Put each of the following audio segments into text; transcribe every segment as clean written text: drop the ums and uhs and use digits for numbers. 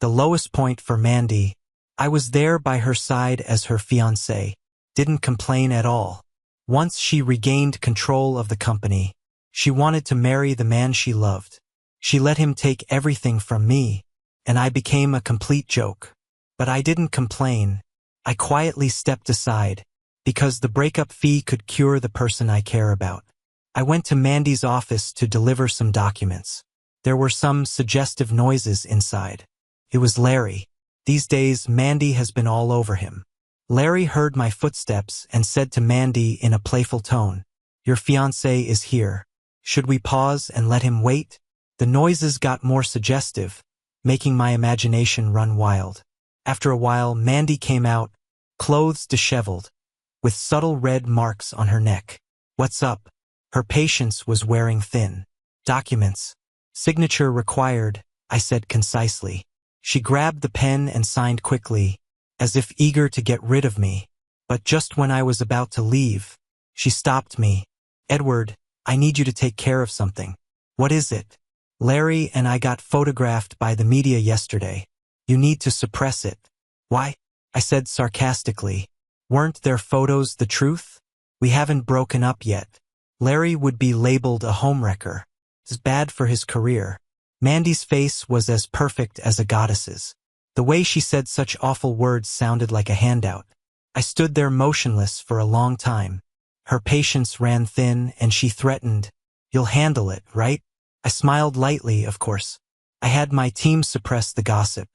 The lowest point for Mandy. I was there by her side as her fiancé. Didn't complain at all. Once she regained control of the company, she wanted to marry the man she loved. She let him take everything from me, and I became a complete joke. But I didn't complain. I quietly stepped aside, because the breakup fee could cure the person I care about. I went to Mandy's office to deliver some documents. There were some suggestive noises inside. It was Larry. These days, Mandy has been all over him. Larry heard my footsteps and said to Mandy in a playful tone, "Your fiancé is here. Should we pause and let him wait?" The noises got more suggestive, making my imagination run wild. After a while, Mandy came out, clothes disheveled, with subtle red marks on her neck. "What's up?" Her patience was wearing thin. "Documents. Signature required," I said concisely. She grabbed the pen and signed quickly, as if eager to get rid of me. But just when I was about to leave, she stopped me. "Edward, I need you to take care of something." "What is it?" "Larry and I got photographed by the media yesterday. You need to suppress it." "Why?" I said sarcastically. "Weren't their photos the truth? We haven't broken up yet. Larry would be labeled a homewrecker. It's bad for his career." Mandy's face was as perfect as a goddess's. The way she said such awful words sounded like a handout. I stood there motionless for a long time. Her patience ran thin and she threatened, "You'll handle it, right?" I smiled lightly, of course. I had my team suppress the gossip.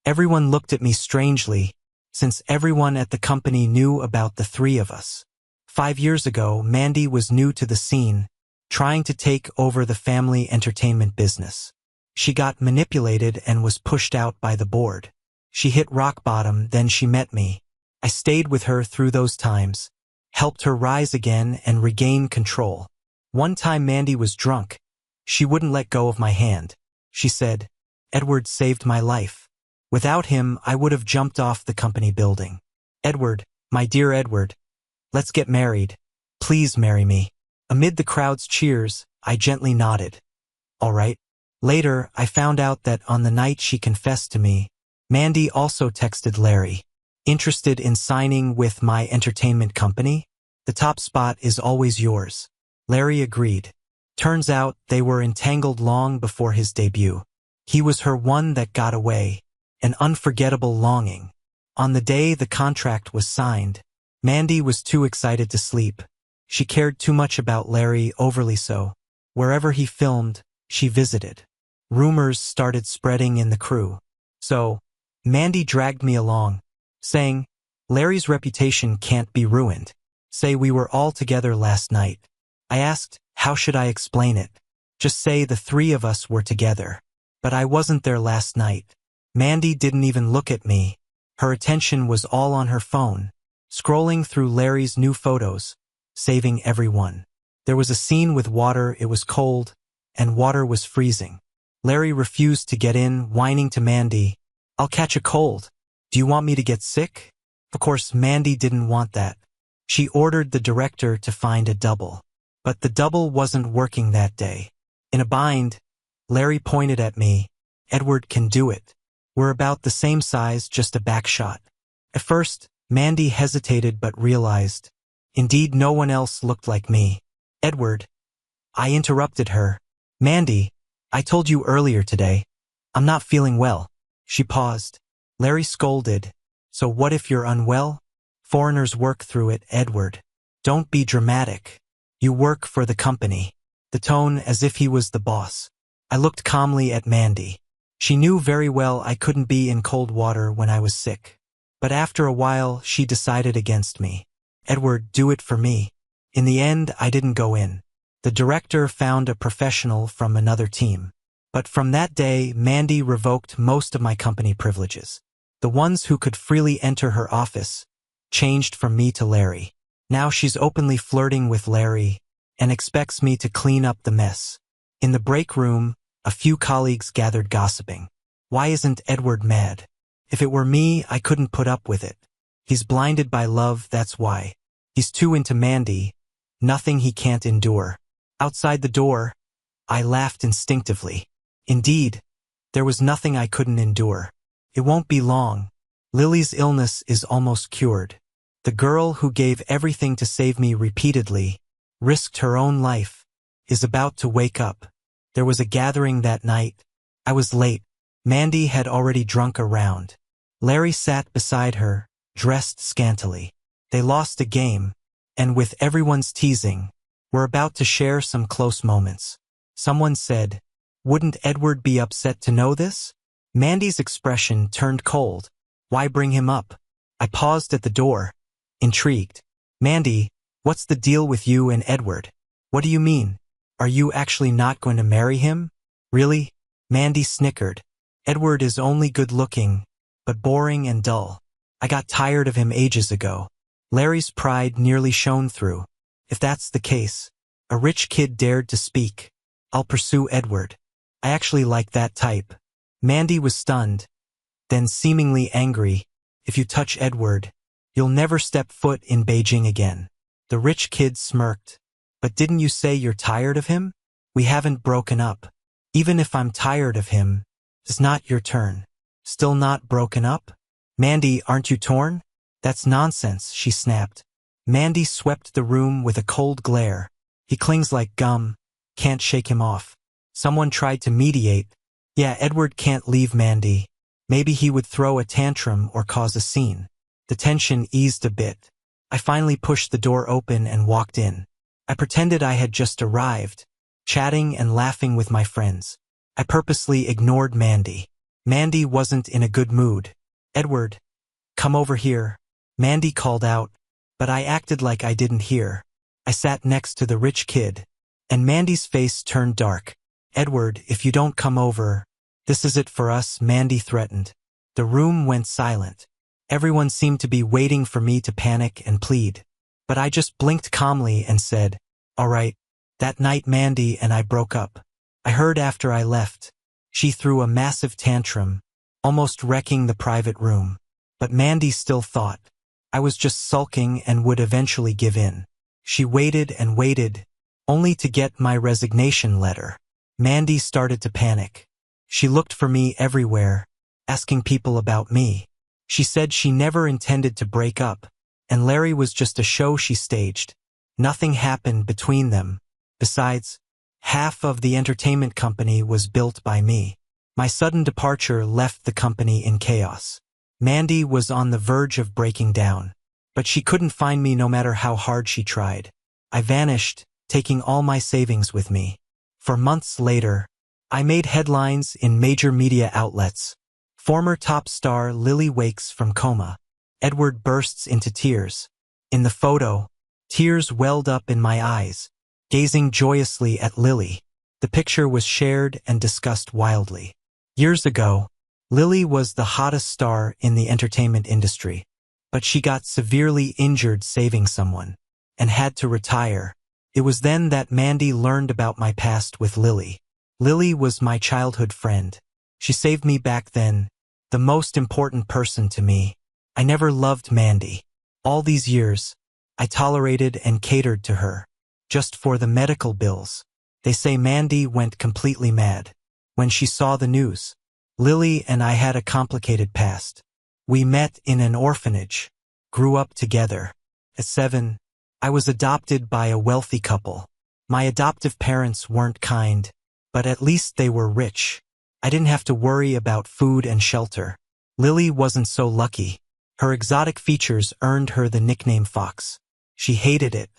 Everyone looked at me strangely, since everyone at the company knew about the three of us. 5 years ago, Mandy was new to the scene, trying to take over the family entertainment business. She got manipulated and was pushed out by the board. She hit rock bottom, then she met me. I stayed with her through those times, helped her rise again and regain control. One time Mandy was drunk. She wouldn't let go of my hand. She said, "Edward saved my life. Without him, I would have jumped off the company building. Edward, my dear Edward, let's get married. Please marry me." Amid the crowd's cheers, I gently nodded. "All right." Later, I found out that on the night she confessed to me, Mandy also texted Larry, "Interested in signing with my entertainment company? The top spot is always yours." Larry agreed. Turns out they were entangled long before his debut. He was her one that got away, an unforgettable longing. On the day the contract was signed, Mandy was too excited to sleep. She cared too much about Larry, overly so. Wherever he filmed, she visited. Rumors started spreading in the crew. So, Mandy dragged me along, saying, "Larry's reputation can't be ruined. Say we were all together last night." I asked, how should I explain it? Just say the three of us were together. But I wasn't there last night. Mandy didn't even look at me. Her attention was all on her phone, scrolling through Larry's new photos, saving everyone. There was a scene with water, it was cold, and water was freezing. Larry refused to get in, whining to Mandy, "I'll catch a cold. Do you want me to get sick?" Of course, Mandy didn't want that. She ordered the director to find a double. But the double wasn't working that day. In a bind, Larry pointed at me, "Edward can do it. We're about the same size, just a back shot." At first, Mandy hesitated but realized, indeed no one else looked like me. "Edward," I interrupted her. "Mandy, I told you earlier today, I'm not feeling well." She paused. Larry scolded, "So what if you're unwell? Foreigners work through it, Edward. Don't be dramatic. You work for the company." The tone as if he was the boss. I looked calmly at Mandy. She knew very well I couldn't be in cold water when I was sick. But after a while, she decided against me. "Edward, do it for me." In the end, I didn't go in. The director found a professional from another team. But from that day, Mandy revoked most of my company privileges. The ones who could freely enter her office changed from me to Larry. Now she's openly flirting with Larry and expects me to clean up the mess. In the break room, a few colleagues gathered gossiping. Why isn't Edward mad? If it were me, I couldn't put up with it. He's blinded by love, that's why. He's too into Mandy, nothing he can't endure. Outside the door, I laughed instinctively. Indeed, there was nothing I couldn't endure. It won't be long. Lily's illness is almost cured. The girl who gave everything to save me repeatedly, risked her own life, is about to wake up. There was a gathering that night. I was late. Mandy had already drunk a round. Larry sat beside her, dressed scantily. They lost a game, and with everyone's teasing, were about to share some close moments. Someone said, "Wouldn't Edward be upset to know this?" Mandy's expression turned cold. Why bring him up? I paused at the door, intrigued. Mandy, what's the deal with you and Edward? What do you mean? Are you actually not going to marry him? Really? Mandy snickered. Edward is only good-looking, but boring and dull. I got tired of him ages ago. Larry's pride nearly shone through. If that's the case, a rich kid dared to speak. I'll pursue Edward. I actually like that type. Mandy was stunned, then seemingly angry. If you touch Edward, you'll never step foot in Beijing again. The rich kid smirked. But didn't you say you're tired of him? We haven't broken up. Even if I'm tired of him, it's not your turn. Still not broken up? Mandy, aren't you torn? That's nonsense, she snapped. Mandy swept the room with a cold glare. He clings like gum. Can't shake him off. Someone tried to mediate. Yeah, Edward can't leave Mandy. Maybe he would throw a tantrum or cause a scene. The tension eased a bit. I finally pushed the door open and walked in. I pretended I had just arrived, chatting and laughing with my friends. I purposely ignored Mandy. Mandy wasn't in a good mood. Edward, come over here. Mandy called out, but I acted like I didn't hear. I sat next to the rich kid, and Mandy's face turned dark. Edward, if you don't come over, this is it for us, Mandy threatened. The room went silent. Everyone seemed to be waiting for me to panic and plead. But I just blinked calmly and said, all right. That night Mandy and I broke up. I heard after I left. She threw a massive tantrum, almost wrecking the private room. But Mandy still thought I was just sulking and would eventually give in. She waited and waited, only to get my resignation letter. Mandy started to panic. She looked for me everywhere, asking people about me. She said she never intended to break up, and Larry was just a show she staged. Nothing happened between them. Besides, half of the entertainment company was built by me. My sudden departure left the company in chaos. Mandy was on the verge of breaking down, but she couldn't find me no matter how hard she tried. I vanished, taking all my savings with me. For months later, I made headlines in major media outlets. Former top star Lily wakes from coma. Edward bursts into tears. In the photo, tears welled up in my eyes, gazing joyously at Lily. The picture was shared and discussed wildly. Years ago, Lily was the hottest star in the entertainment industry, but she got severely injured saving someone, and had to retire. It was then that Mandy learned about my past with Lily. Lily was my childhood friend. She saved me back then, the most important person to me. I never loved Mandy. All these years, I tolerated and catered to her, just for the medical bills. They say Mandy went completely mad when she saw the news. Lily and I had a complicated past. We met in an orphanage, grew up together. At 7, I was adopted by a wealthy couple. My adoptive parents weren't kind, but at least they were rich. I didn't have to worry about food and shelter. Lily wasn't so lucky. Her exotic features earned her the nickname Fox. She hated it.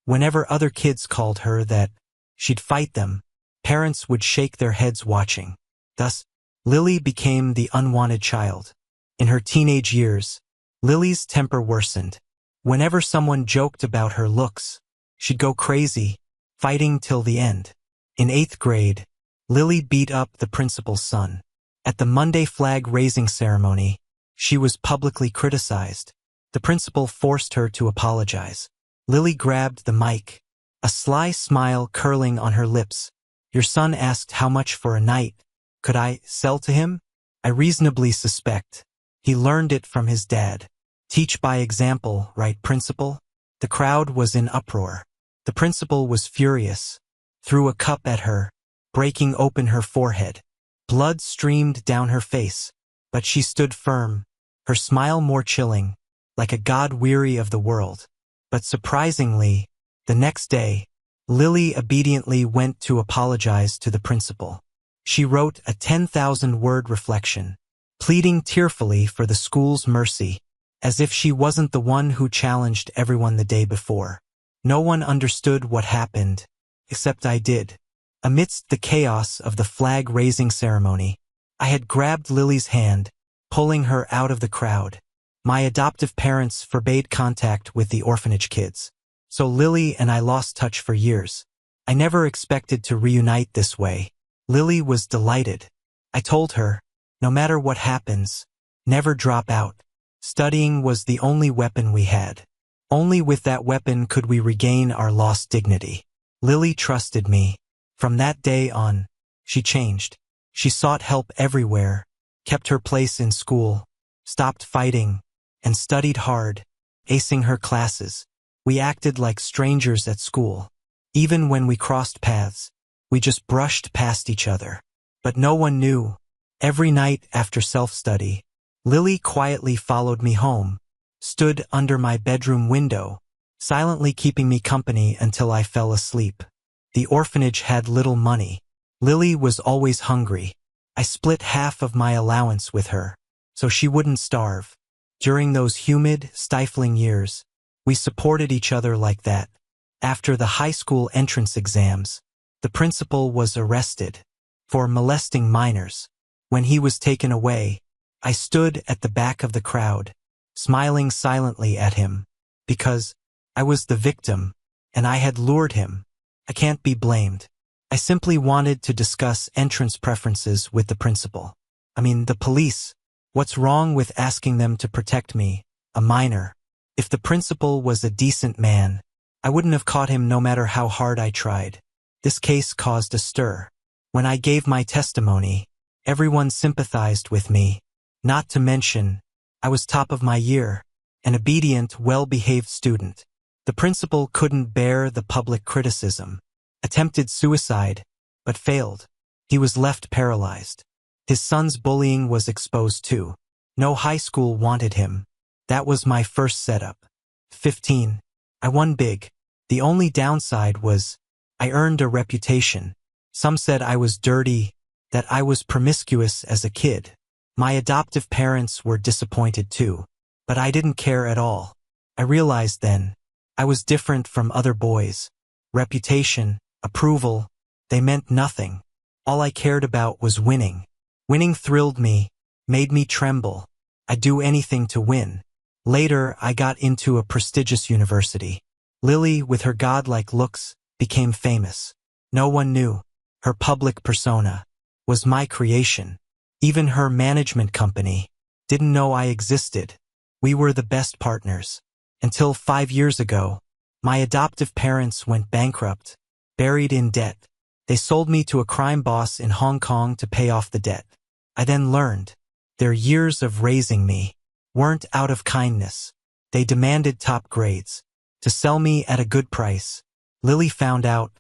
Whenever other kids called her that, she'd fight them. Parents would shake their heads watching. Thus, Lily became the unwanted child. In her teenage years, Lily's temper worsened. Whenever someone joked about her looks, she'd go crazy, fighting till the end. In 8th grade, Lily beat up the principal's son. At the Monday flag-raising ceremony, she was publicly criticized. The principal forced her to apologize. Lily grabbed the mic, a sly smile curling on her lips. Your son asked how much for a night. Could I sell to him? I reasonably suspect he learned it from his dad. Teach by example, right, principal? The crowd was in uproar. The principal was furious, threw a cup at her, breaking open her forehead. Blood streamed down her face. But she stood firm, her smile more chilling, like a god weary of the world. But surprisingly, the next day, Lily obediently went to apologize to the principal. She wrote a 10,000-word reflection, pleading tearfully for the school's mercy, as if she wasn't the one who challenged everyone the day before. No one understood what happened, except I did. Amidst the chaos of the flag-raising ceremony, I had grabbed Lily's hand, pulling her out of the crowd. My adoptive parents forbade contact with the orphanage kids, so Lily and I lost touch for years. I never expected to reunite this way. Lily was delighted. I told her, no matter what happens, never drop out. Studying was the only weapon we had. Only with that weapon could we regain our lost dignity. Lily trusted me. From that day on, she changed. She sought help everywhere, kept her place in school, stopped fighting, and studied hard, acing her classes. We acted like strangers at school. Even when we crossed paths, we just brushed past each other. But no one knew. Every night after self-study, Lily quietly followed me home, stood under my bedroom window, silently keeping me company until I fell asleep. The orphanage had little money. Lily was always hungry. I split half of my allowance with her, so she wouldn't starve. During those humid, stifling years, we supported each other like that. After the high school entrance exams, the principal was arrested for molesting minors. When he was taken away, I stood at the back of the crowd, smiling silently at him, because I was the victim, and I had lured him. I can't be blamed. I simply wanted to discuss entrance preferences with the principal. The police. What's wrong with asking them to protect me, a minor? If the principal was a decent man, I wouldn't have caught him no matter how hard I tried. This case caused a stir. When I gave my testimony, everyone sympathized with me. Not to mention, I was top of my year, an obedient, well-behaved student. The principal couldn't bear the public criticism, attempted suicide, but failed. He was left paralyzed. His son's bullying was exposed too. No high school wanted him. That was my first setup. 15. I won big. The only downside was, I earned a reputation. Some said I was dirty, that I was promiscuous as a kid. My adoptive parents were disappointed too, but I didn't care at all. I realized then, I was different from other boys. Reputation, approval, they meant nothing. All I cared about was winning. Winning thrilled me, made me tremble. I'd do anything to win. Later, I got into a prestigious university. Lily, with her godlike looks, became famous. No one knew. Her public persona was my creation. Even her management company didn't know I existed. We were the best partners. Until 5 years ago, my adoptive parents went bankrupt, buried in debt. They sold me to a crime boss in Hong Kong to pay off the debt. I then learned their years of raising me weren't out of kindness. They demanded top grades to sell me at a good price. Lily found out,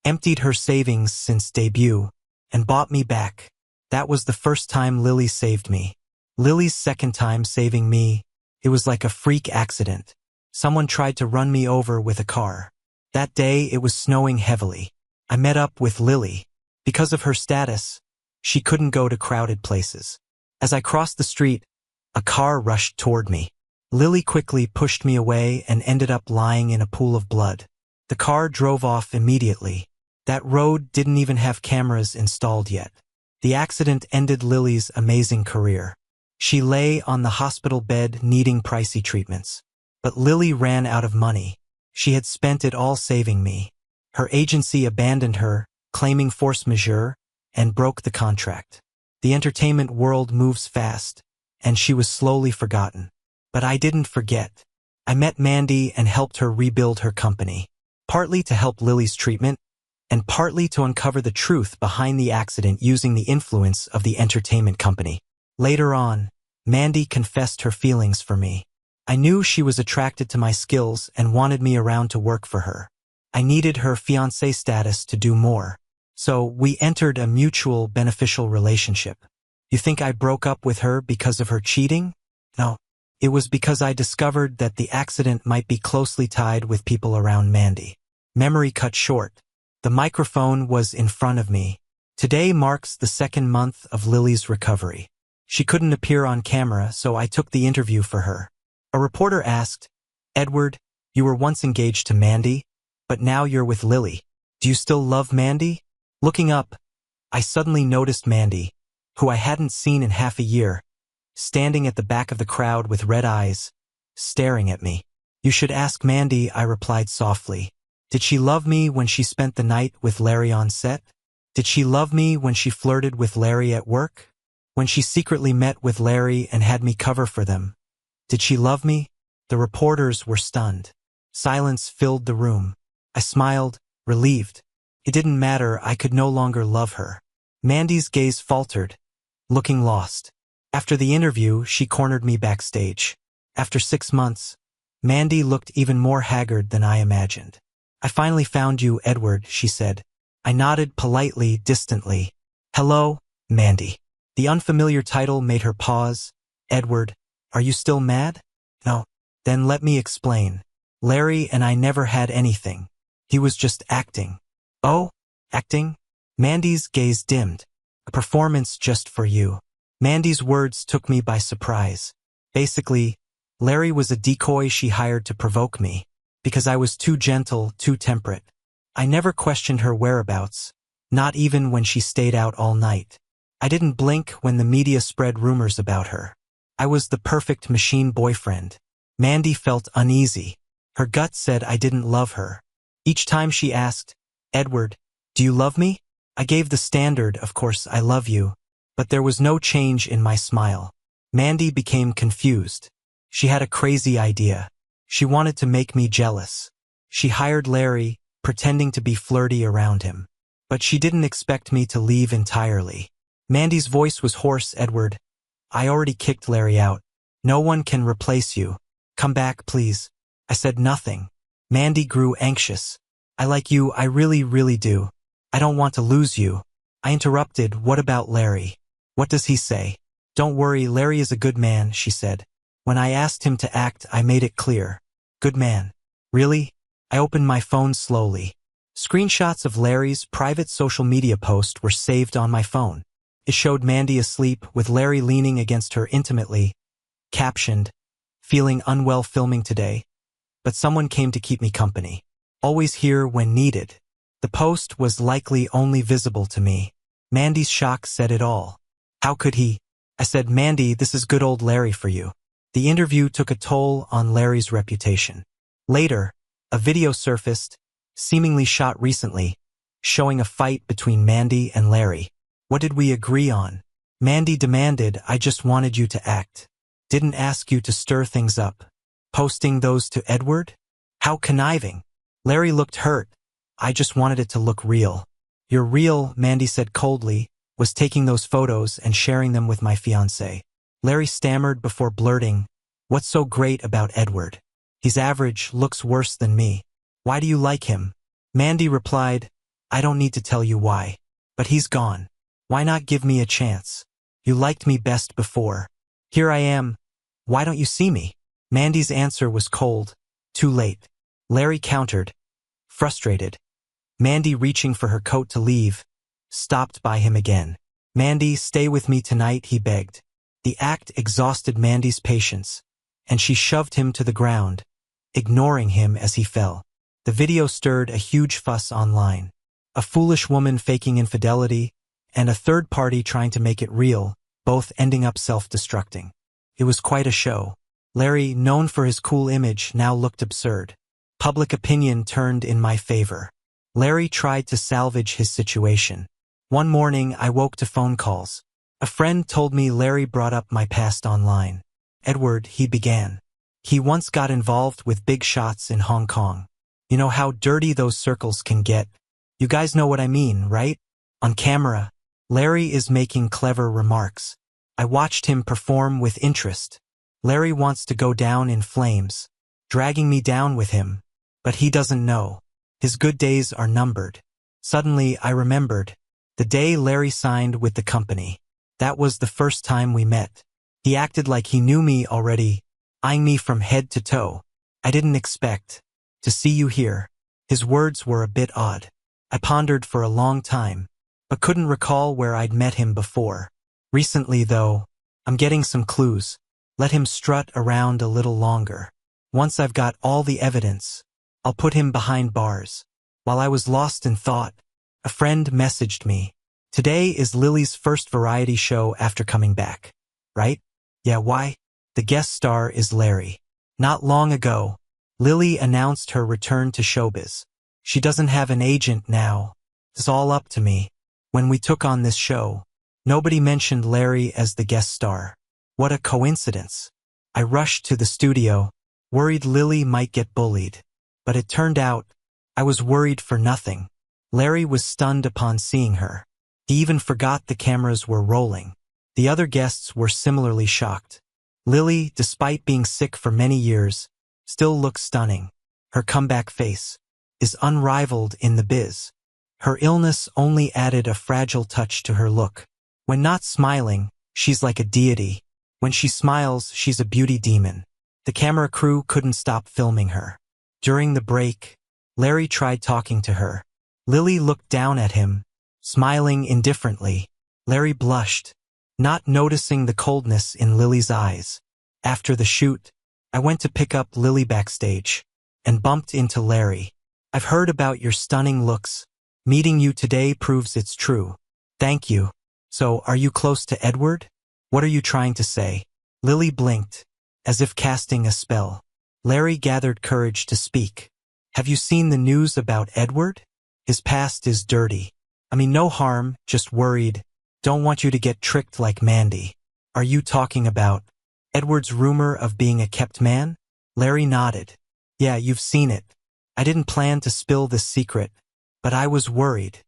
emptied her savings since debut, and bought me back. That was the first time Lily saved me. Lily's second time saving me, it was like a freak accident. Someone tried to run me over with a car. That day it was snowing heavily. I met up with Lily. Because of her status, she couldn't go to crowded places. As I crossed the street, a car rushed toward me. Lily quickly pushed me away and ended up lying in a pool of blood. The car drove off immediately. That road didn't even have cameras installed yet. The accident ended Lily's amazing career. She lay on the hospital bed needing pricey treatments. But Lily ran out of money. She had spent it all saving me. Her agency abandoned her, claiming force majeure, and broke the contract. The entertainment world moves fast, and she was slowly forgotten. But I didn't forget. I met Mandy and helped her rebuild her company, partly to help Lily's treatment, and partly to uncover the truth behind the accident using the influence of the entertainment company. Later on, Mandy confessed her feelings for me. I knew she was attracted to my skills and wanted me around to work for her. I needed her fiancé status to do more, so we entered a mutual beneficial relationship. You think I broke up with her because of her cheating? No. It was because I discovered that the accident might be closely tied with people around Mandy. Memory cut short. The microphone was in front of me. Today marks the 2nd month of Lily's recovery. She couldn't appear on camera, so I took the interview for her. A reporter asked, "Edward, you were once engaged to Mandy, but now you're with Lily. Do you still love Mandy?" Looking up, I suddenly noticed Mandy, who I hadn't seen in half a year, standing at the back of the crowd with red eyes, staring at me. "You should ask Mandy," I replied softly. "Did she love me when she spent the night with Larry on set? Did she love me when she flirted with Larry at work? When she secretly met with Larry and had me cover for them? Did she love me?" The reporters were stunned. Silence filled the room. I smiled, relieved. It didn't matter, I could no longer love her. Mandy's gaze faltered, looking lost. After the interview, she cornered me backstage. After 6 months, Mandy looked even more haggard than I imagined. "I finally found you, Edward," she said. I nodded politely, distantly. "Hello, Mandy." The unfamiliar title made her pause. "Edward, are you still mad?" "No." "Then let me explain. Larry and I never had anything. He was just acting." "Oh, acting?" Mandy's gaze dimmed. "A performance just for you." Mandy's words took me by surprise. Basically, Larry was a decoy she hired to provoke me, because I was too gentle, too temperate. I never questioned her whereabouts, not even when she stayed out all night. I didn't blink when the media spread rumors about her. I was the perfect machine boyfriend. Mandy felt uneasy. Her gut said I didn't love her. Each time she asked, "Edward, do you love me?" I gave the standard, "Of course I love you," but there was no change in my smile. Mandy became confused. She had a crazy idea. She wanted to make me jealous. She hired Larry, pretending to be flirty around him. But she didn't expect me to leave entirely. Mandy's voice was hoarse. "Edward, I already kicked Larry out. No one can replace you. Come back, please." I said nothing. Mandy grew anxious. "I like you, I really, really do. I don't want to lose you." I interrupted, "What about Larry? What does he say?" "Don't worry, Larry is a good man," she said. "When I asked him to act, I made it clear." "Good man. Really?" I opened my phone slowly. Screenshots of Larry's private social media post were saved on my phone. It showed Mandy asleep, with Larry leaning against her intimately, captioned, "Feeling unwell filming today, but someone came to keep me company. Always here when needed." The post was likely only visible to me. Mandy's shock said it all. "How could he?" I said, "Mandy, this is good old Larry for you." The interview took a toll on Larry's reputation. Later, a video surfaced, seemingly shot recently, showing a fight between Mandy and Larry. "What did we agree on?" Mandy demanded. "I just wanted you to act. Didn't ask you to stir things up. Posting those to Edward? How conniving." Larry looked hurt. "I just wanted it to look real." "You're real," Mandy said coldly, "was taking those photos and sharing them with my fiancé." Larry stammered before blurting, "What's so great about Edward? He's average, looks worse than me. Why do you like him?" Mandy replied, "I don't need to tell you why. But he's gone. Why not give me a chance? You liked me best before. Here I am. Why don't you see me?" Mandy's answer was cold. "Too late." Larry countered, frustrated. Mandy, reaching for her coat to leave, stopped by him again. "Mandy, stay with me tonight," he begged. The act exhausted Mandy's patience, and she shoved him to the ground, ignoring him as he fell. The video stirred a huge fuss online. A foolish woman faking infidelity, and a third party trying to make it real, both ending up self-destructing. It was quite a show. Larry, known for his cool image, now looked absurd. Public opinion turned in my favor. Larry tried to salvage his situation. One morning, I woke to phone calls. A friend told me Larry brought up my past online. "Edward," he began. "He once got involved with big shots in Hong Kong. You know how dirty those circles can get. You guys know what I mean, right? On camera, Larry is making clever remarks. I watched him perform with interest. Larry wants to go down in flames, dragging me down with him. But he doesn't know. His good days are numbered." Suddenly, I remembered the day Larry signed with the company. That was the first time we met. He acted like he knew me already, eyeing me from head to toe. I didn't expect to see you here. His words were a bit odd. I pondered for a long time, but couldn't recall where I'd met him before. Recently, though, I'm getting some clues. Let him strut around a little longer. Once I've got all the evidence, I'll put him behind bars. While I was lost in thought, a friend messaged me. Today is Lily's first variety show after coming back. Right? Yeah, why? The guest star is Larry. Not long ago, Lily announced her return to showbiz. She doesn't have an agent now. It's all up to me. When we took on this show, nobody mentioned Larry as the guest star. What a coincidence. I rushed to the studio, worried Lily might get bullied. But it turned out, I was worried for nothing. Larry was stunned upon seeing her. He even forgot the cameras were rolling. The other guests were similarly shocked. Lily, despite being sick for many years, still looks stunning. Her comeback face is unrivaled in the biz. Her illness only added a fragile touch to her look. When not smiling, she's like a deity. When she smiles, she's a beauty demon. The camera crew couldn't stop filming her. During the break, Larry tried talking to her. Lily looked down at him, smiling indifferently. Larry blushed, not noticing the coldness in Lily's eyes. After the shoot, I went to pick up Lily backstage and bumped into Larry. I've heard about your stunning looks. Meeting you today proves it's true. Thank you. So, are you close to Edward? What are you trying to say? Lily blinked, as if casting a spell. Larry gathered courage to speak. Have you seen the news about Edward? His past is dirty. I mean, no harm, just worried. Don't want you to get tricked like Mandy. Are you talking about Edward's rumor of being a kept man? Larry nodded. Yeah, you've seen it. I didn't plan to spill this secret, but I was worried.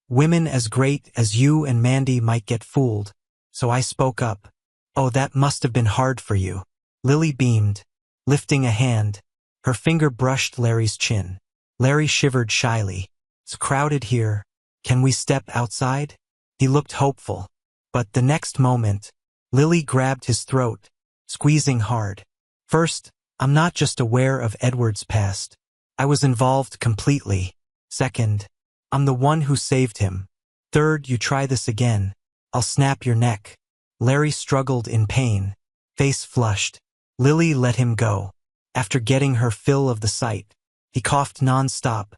Women as great as you and Mandy might get fooled, so I spoke up. Oh, that must have been hard for you. Lily beamed, lifting a hand. Her finger brushed Larry's chin. Larry shivered shyly. It's crowded here. Can we step outside? He looked hopeful. But the next moment, Lily grabbed his throat, squeezing hard. First, I'm not just aware of Edward's past. I was involved completely. Second, I'm the one who saved him. Third, you try this again, I'll snap your neck. Larry struggled in pain, face flushed. Lily let him go. After getting her fill of the sight, he coughed non-stop,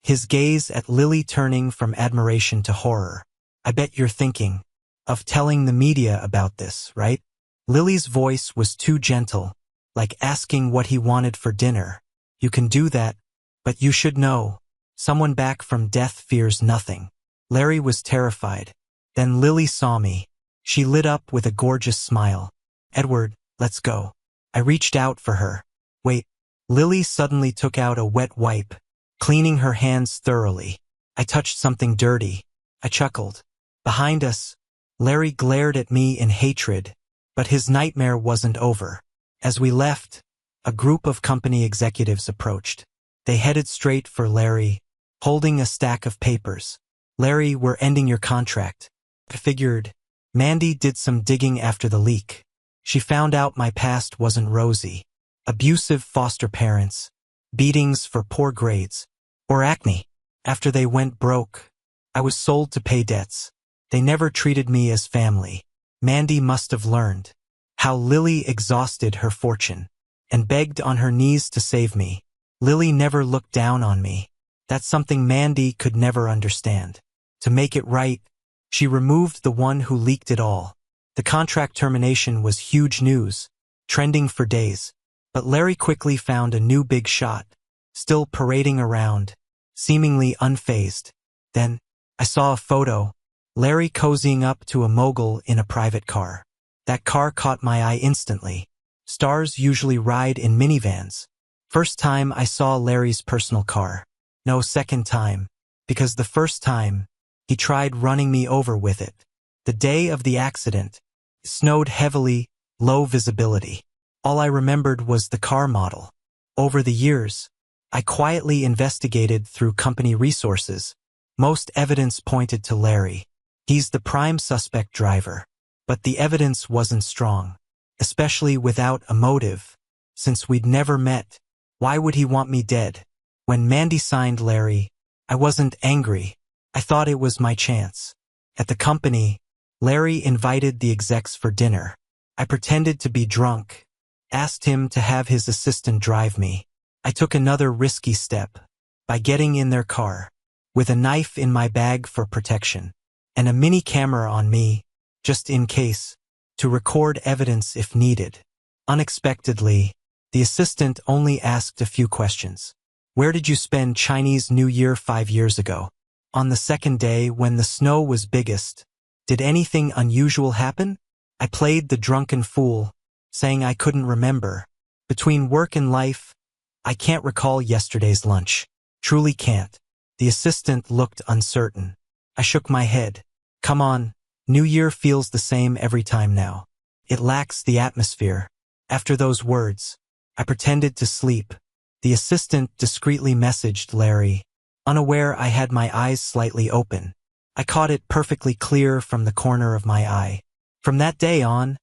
his gaze at Lily turning from admiration to horror. I bet you're thinking of telling the media about this, right? Lily's voice was too gentle, like asking what he wanted for dinner. You can do that, but you should know, someone back from death fears nothing. Larry was terrified. Then Lily saw me. She lit up with a gorgeous smile. Edward, let's go. I reached out for her. Wait. Lily suddenly took out a wet wipe, cleaning her hands thoroughly. I touched something dirty. I chuckled. Behind us, Larry glared at me in hatred, but his nightmare wasn't over. As we left, a group of company executives approached. They headed straight for Larry, holding a stack of papers. Larry, we're ending your contract. I figured. Mandy did some digging after the leak. She found out my past wasn't rosy. Abusive foster parents, beatings for poor grades, or acne. After they went broke, I was sold to pay debts. They never treated me as family. Mandy must have learned how Lily exhausted her fortune and begged on her knees to save me. Lily never looked down on me. That's something Mandy could never understand. To make it right, she removed the one who leaked it all. The contract termination was huge news, trending for days. But Larry quickly found a new big shot, still parading around, seemingly unfazed. Then, I saw a photo, Larry cozying up to a mogul in a private car. That car caught my eye instantly. Stars usually ride in minivans. First time I saw Larry's personal car. No, second time, because the first time, he tried running me over with it. The day of the accident, it snowed heavily, low visibility. All I remembered was the car model. Over the years, I quietly investigated through company resources. Most evidence pointed to Larry. He's the prime suspect driver. But the evidence wasn't strong, especially without a motive. Since we'd never met, why would he want me dead? When Mandy signed Larry, I wasn't angry. I thought it was my chance. At the company, Larry invited the execs for dinner. I pretended to be drunk, asked him to have his assistant drive me. I took another risky step by getting in their car, with a knife in my bag for protection, and a mini camera on me, just in case, to record evidence if needed. Unexpectedly, the assistant only asked a few questions. Where did you spend Chinese New Year 5 years ago? On the second day when the snow was biggest, did anything unusual happen? I played the drunken fool, saying I couldn't remember. Between work and life, I can't recall yesterday's lunch. Truly can't. The assistant looked uncertain. I shook my head. Come on, New Year feels the same every time now. It lacks the atmosphere. After those words, I pretended to sleep. The assistant discreetly messaged Larry, unaware I had my eyes slightly open. I caught it perfectly clear from the corner of my eye. From that day on,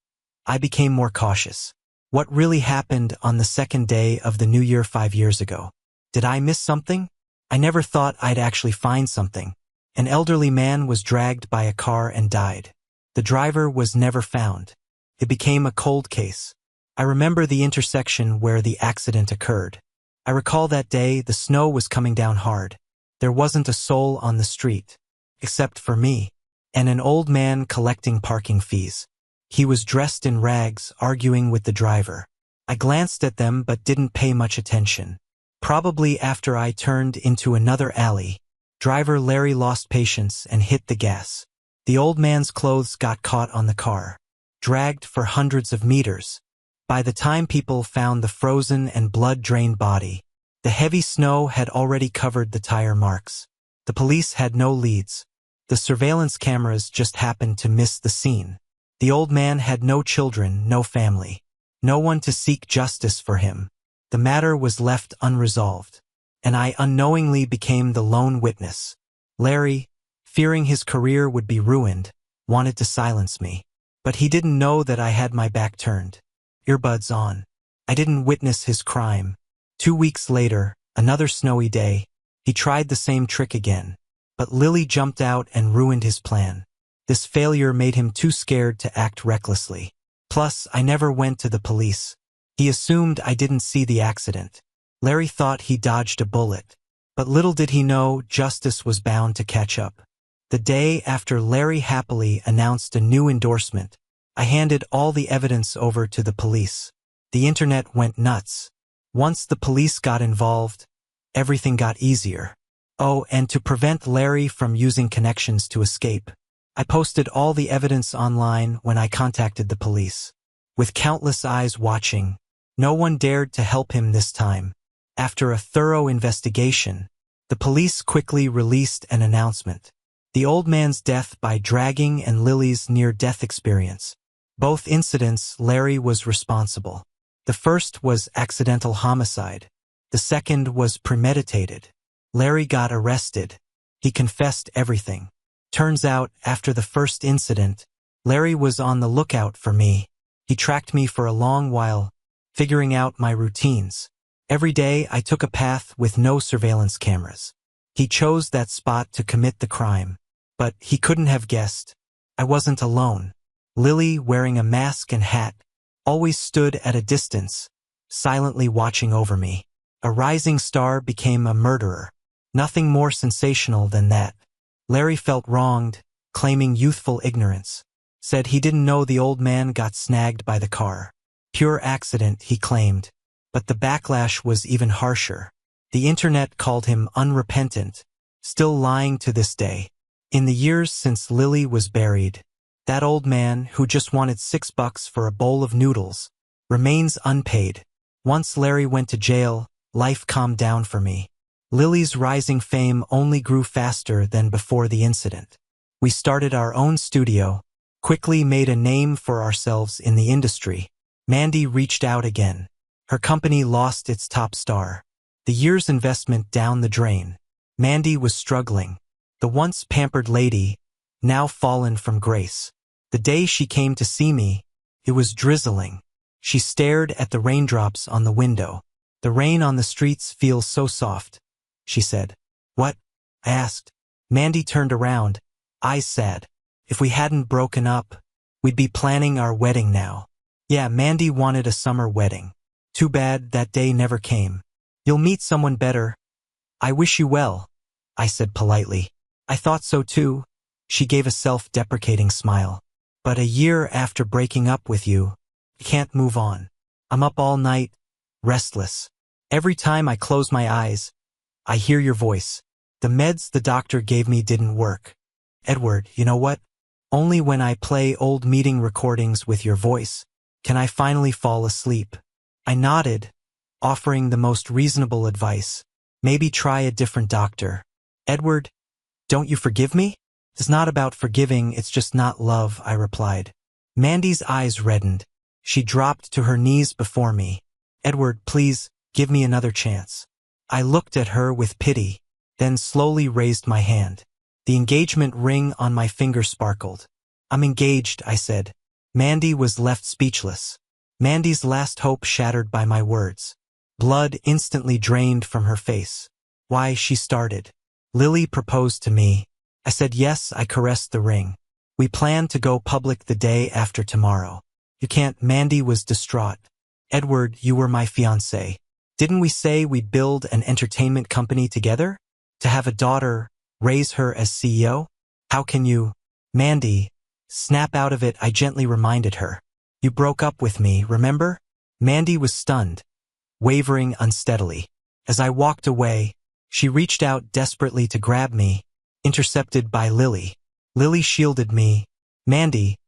I became more cautious. What really happened on the second day of the New Year 5 years ago? Did I miss something? I never thought I'd actually find something. An elderly man was dragged by a car and died. The driver was never found. It became a cold case. I remember the intersection where the accident occurred. I recall that day the snow was coming down hard. There wasn't a soul on the street, except for me, and an old man collecting parking fees. He was dressed in rags, arguing with the driver. I glanced at them but didn't pay much attention. Probably after I turned into another alley, driver Larry lost patience and hit the gas. The old man's clothes got caught on the car, dragged for hundreds of meters. By the time people found the frozen and blood-drained body, the heavy snow had already covered the tire marks. The police had no leads. The surveillance cameras just happened to miss the scene. The old man had no children, no family, no one to seek justice for him. The matter was left unresolved, and I unknowingly became the lone witness. Larry, fearing his career would be ruined, wanted to silence me, but he didn't know that I had my back turned. Earbuds on. I didn't witness his crime. 2 weeks later, another snowy day, he tried the same trick again, but Lily jumped out and ruined his plan. This failure made him too scared to act recklessly. Plus, I never went to the police. He assumed I didn't see the accident. Larry thought he dodged a bullet, but little did he know justice was bound to catch up. The day after Larry happily announced a new endorsement, I handed all the evidence over to the police. The internet went nuts. Once the police got involved, everything got easier. Oh, and to prevent Larry from using connections to escape, I posted all the evidence online when I contacted the police. With countless eyes watching, no one dared to help him this time. After a thorough investigation, the police quickly released an announcement. The old man's death by dragging and Lily's near-death experience. Both incidents, Larry was responsible. The first was accidental homicide. The second was premeditated. Larry got arrested. He confessed everything. Turns out, after the first incident, Larry was on the lookout for me. He tracked me for a long while, figuring out my routines. Every day I took a path with no surveillance cameras. He chose that spot to commit the crime. But he couldn't have guessed. I wasn't alone. Lily, wearing a mask and hat, always stood at a distance, silently watching over me. A rising star became a murderer. Nothing more sensational than that. Larry felt wronged, claiming youthful ignorance. Said he didn't know the old man got snagged by the car. Pure accident, he claimed. But the backlash was even harsher. The internet called him unrepentant, still lying to this day. In the years since Lily was buried, that old man, who just wanted $6 for a bowl of noodles, remains unpaid. Once Larry went to jail, life calmed down for me. Lily's rising fame only grew faster than before the incident. We started our own studio, quickly made a name for ourselves in the industry. Mandy reached out again. Her company lost its top star. The year's investment down the drain. Mandy was struggling. The once pampered lady, now fallen from grace. The day she came to see me, it was drizzling. She stared at the raindrops on the window. The rain on the streets feels so soft, she said. What? I asked. Mandy turned around, eyes sad. If we hadn't broken up, we'd be planning our wedding now. Yeah, Mandy wanted a summer wedding. Too bad that day never came. You'll meet someone better. I wish you well, I said politely. I thought so too. She gave a self-deprecating smile. But a year after breaking up with you, I can't move on. I'm up all night, restless. Every time I close my eyes, I hear your voice. The meds the doctor gave me didn't work. Edward, you know what? Only when I play old meeting recordings with your voice can I finally fall asleep. I nodded, offering the most reasonable advice. Maybe try a different doctor. Edward, don't you forgive me? It's not about forgiving, it's just not love, I replied. Mandy's eyes reddened. She dropped to her knees before me. Edward, please, give me another chance. I looked at her with pity, then slowly raised my hand. The engagement ring on my finger sparkled. I'm engaged, I said. Mandy was left speechless. Mandy's last hope shattered by my words. Blood instantly drained from her face. Why, she started. Lily proposed to me. I said yes, I caressed the ring. We planned to go public the day after tomorrow. You can't, Mandy was distraught. Edward, you were my fiancé. Didn't we say we'd build an entertainment company together? To have a daughter, raise her as CEO? How can you? Mandy, snap out of it, I gently reminded her. You broke up with me, remember? Mandy was stunned, wavering unsteadily. As I walked away, she reached out desperately to grab me, intercepted by Lily. Lily shielded me. Mandy,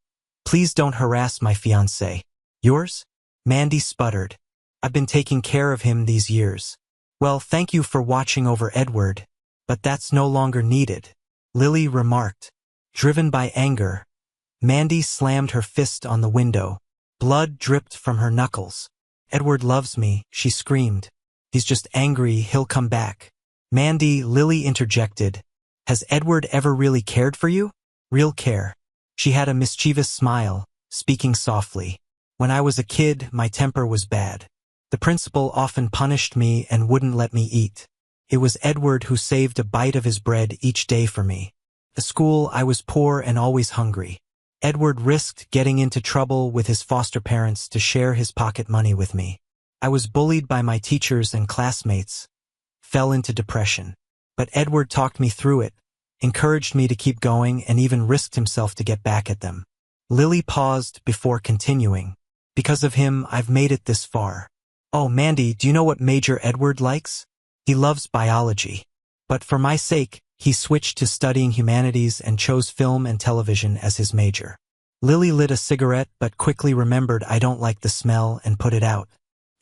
please don't harass my fiancé. Yours? Mandy sputtered. I've been taking care of him these years. Well, thank you for watching over Edward, but that's no longer needed, Lily remarked. Driven by anger, Mandy slammed her fist on the window. Blood dripped from her knuckles. Edward loves me, she screamed. He's just angry, he'll come back. Mandy, Lily interjected. Has Edward ever really cared for you? Real care. She had a mischievous smile, speaking softly. When I was a kid, my temper was bad. The principal often punished me and wouldn't let me eat. It was Edward who saved a bite of his bread each day for me. At school, I was poor and always hungry. Edward risked getting into trouble with his foster parents to share his pocket money with me. I was bullied by my teachers and classmates, fell into depression. But Edward talked me through it, encouraged me to keep going, and even risked himself to get back at them. Lily paused before continuing. Because of him, I've made it this far. Oh, Mandy, do you know what Major Edward likes? He loves biology. But for my sake, he switched to studying humanities and chose film and television as his major. Lily lit a cigarette but quickly remembered I don't like the smell and put it out.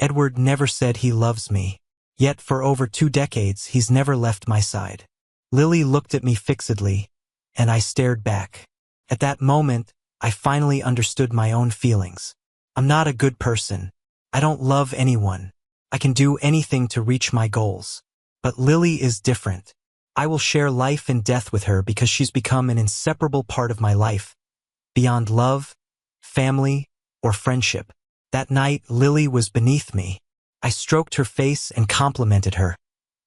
Edward never said he loves me. Yet for over 2 decades, he's never left my side. Lily looked at me fixedly, and I stared back. At that moment, I finally understood my own feelings. I'm not a good person. I don't love anyone. I can do anything to reach my goals. But Lily is different. I will share life and death with her because she's become an inseparable part of my life, beyond love, family, or friendship. That night, Lily was beneath me. I stroked her face and complimented her,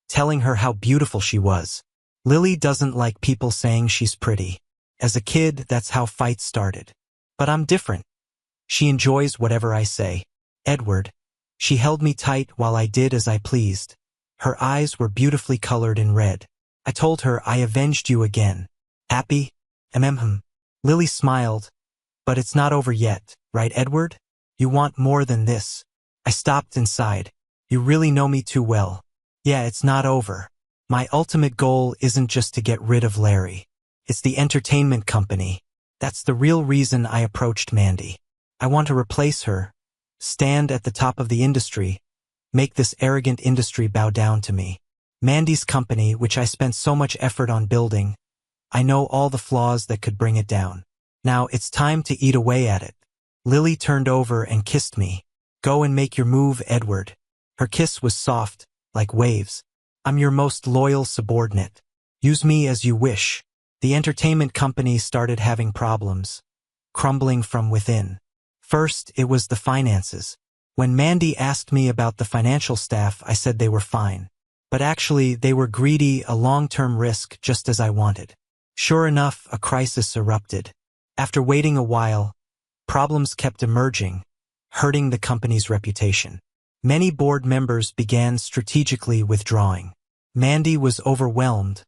telling her how beautiful she was. Lily doesn't like people saying she's pretty. As a kid, that's how fights started. But I'm different. She enjoys whatever I say. Edward. She held me tight while I did as I pleased. Her eyes were beautifully colored in red. I told her I avenged you again. Happy? Lily smiled. But it's not over yet, right, Edward? You want more than this. I stopped inside. You really know me too well. Yeah, it's not over. My ultimate goal isn't just to get rid of Larry. It's the entertainment company. That's the real reason I approached Mandy. I want to replace her, stand at the top of the industry, make this arrogant industry bow down to me. Mandy's company, which I spent so much effort on building, I know all the flaws that could bring it down. Now it's time to eat away at it. Lily turned over and kissed me. Go and make your move, Edward. Her kiss was soft, like waves. I'm your most loyal subordinate. Use me as you wish. The entertainment company started having problems. crumbling from within. First, it was the finances. When Mandy asked me about the financial staff, I said they were fine. But actually, they were greedy, a long-term risk, just as I wanted. Sure enough, a crisis erupted. After waiting a while, problems kept emerging, hurting the company's reputation. Many board members began strategically withdrawing. Mandy was overwhelmed,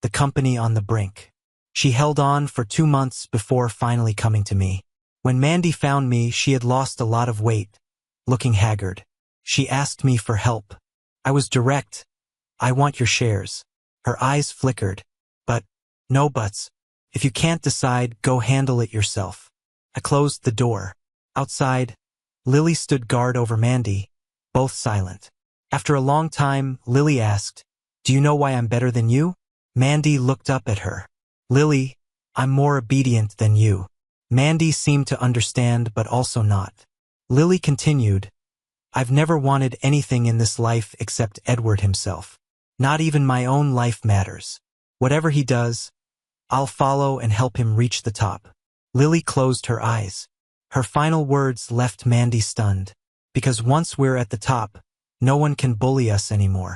the company on the brink. She held on for 2 months before finally coming to me. When Mandy found me, she had lost a lot of weight, looking haggard. She asked me for help. I was direct. I want your shares. Her eyes flickered. But, no buts. If you can't decide, go handle it yourself. I closed the door. Outside, Lily stood guard over Mandy, both silent. After a long time, Lily asked, "Do you know why I'm better than you?" Mandy looked up at her. "Lily, I'm more obedient than you." Mandy seemed to understand, but also not. Lily continued, "I've never wanted anything in this life except Edward himself. Not even my own life matters. Whatever he does, I'll follow and help him reach the top." Lily closed her eyes. Her final words left Mandy stunned. Because once we're at the top, no one can bully us anymore.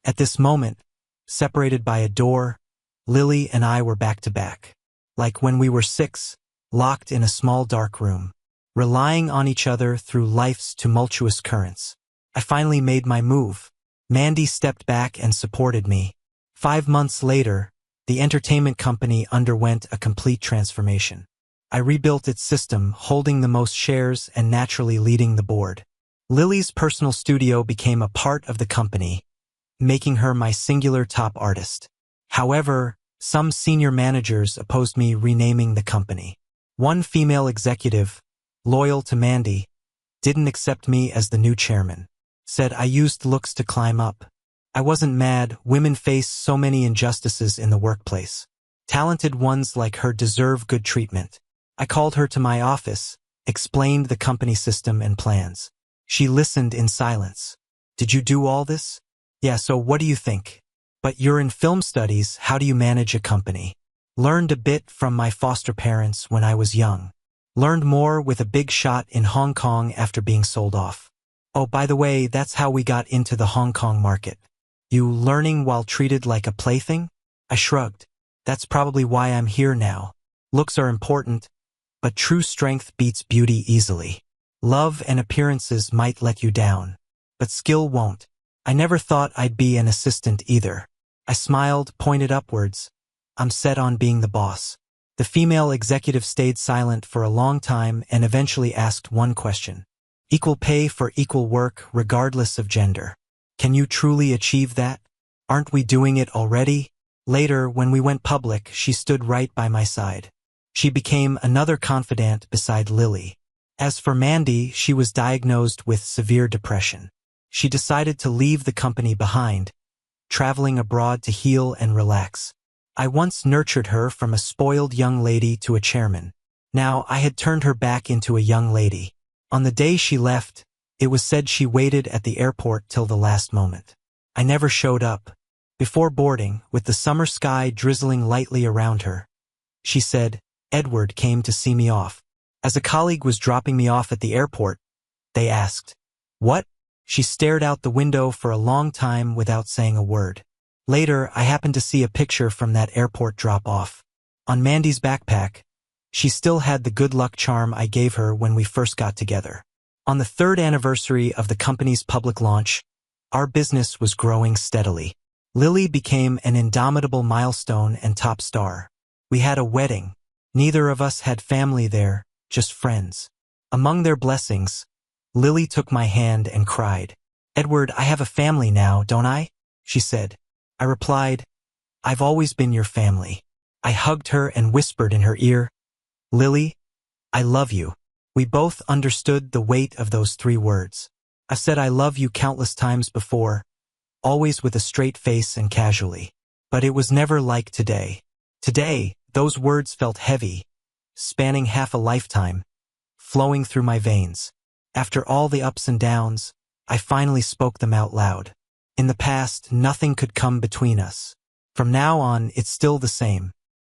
At this moment, separated by a door, Lily and I were back to back. Like when we were 6, locked in a small dark room, relying on each other through life's tumultuous currents. I finally made my move. Mandy stepped back and supported me. 5 months later, the entertainment company underwent a complete transformation. I rebuilt its system, holding the most shares and naturally leading the board. Lily's personal studio became a part of the company, making her my singular top artist. However, some senior managers opposed me renaming the company. One female executive, loyal to Mandy, didn't accept me as the new chairman. Said I used looks to climb up. I wasn't mad. Women face so many injustices in the workplace. Talented ones like her deserve good treatment. I called her to my office, explained the company system and plans. She listened in silence. "Did you do all this?" "Yeah, so what do you think?" "But you're in film studies, how do you manage a company?" "Learned a bit from my foster parents when I was young. Learned more with a big shot in Hong Kong after being sold off. Oh, by the way, that's how we got into the Hong Kong market." "You learning while treated like a plaything?" I shrugged. "That's probably why I'm here now. Looks are important, but true strength beats beauty easily. Love and appearances might let you down, but skill won't. I never thought I'd be an assistant either." I smiled, pointed upwards. "I'm set on being the boss." The female executive stayed silent for a long time and eventually asked one question. "Equal pay for equal work, regardless of gender. Can you truly achieve that? Aren't we doing it already?" Later, when we went public, she stood right by my side. She became another confidant beside Lily. As for Mandy, she was diagnosed with severe depression. She decided to leave the company behind, traveling abroad to heal and relax. I once nurtured her from a spoiled young lady to a chairman. Now I had turned her back into a young lady. On the day she left, it was said she waited at the airport till the last moment. I never showed up. Before boarding, with the summer sky drizzling lightly around her, she said, "Edward came to see me off." As a colleague was dropping me off at the airport, they asked, "What?" She stared out the window for a long time without saying a word. Later, I happened to see a picture from that airport drop-off. On Mandy's backpack, she still had the good luck charm I gave her when we first got together. On the 3rd anniversary of the company's public launch, our business was growing steadily. Lily became an indomitable milestone and top star. We had a wedding. Neither of us had family there, just friends. Among their blessings, Lily took my hand and cried. "Edward, I have a family now, don't I?" she said. I replied, "I've always been your family." I hugged her and whispered in her ear, "Lily, I love you." We both understood the weight of those 3 words. I've said I love you countless times before, always with a straight face and casually. But it was never like today. Today, those words felt heavy, spanning half a lifetime, flowing through my veins. After all the ups and downs, I finally spoke them out loud. In the past, nothing could come between us. From now on, it's still the same.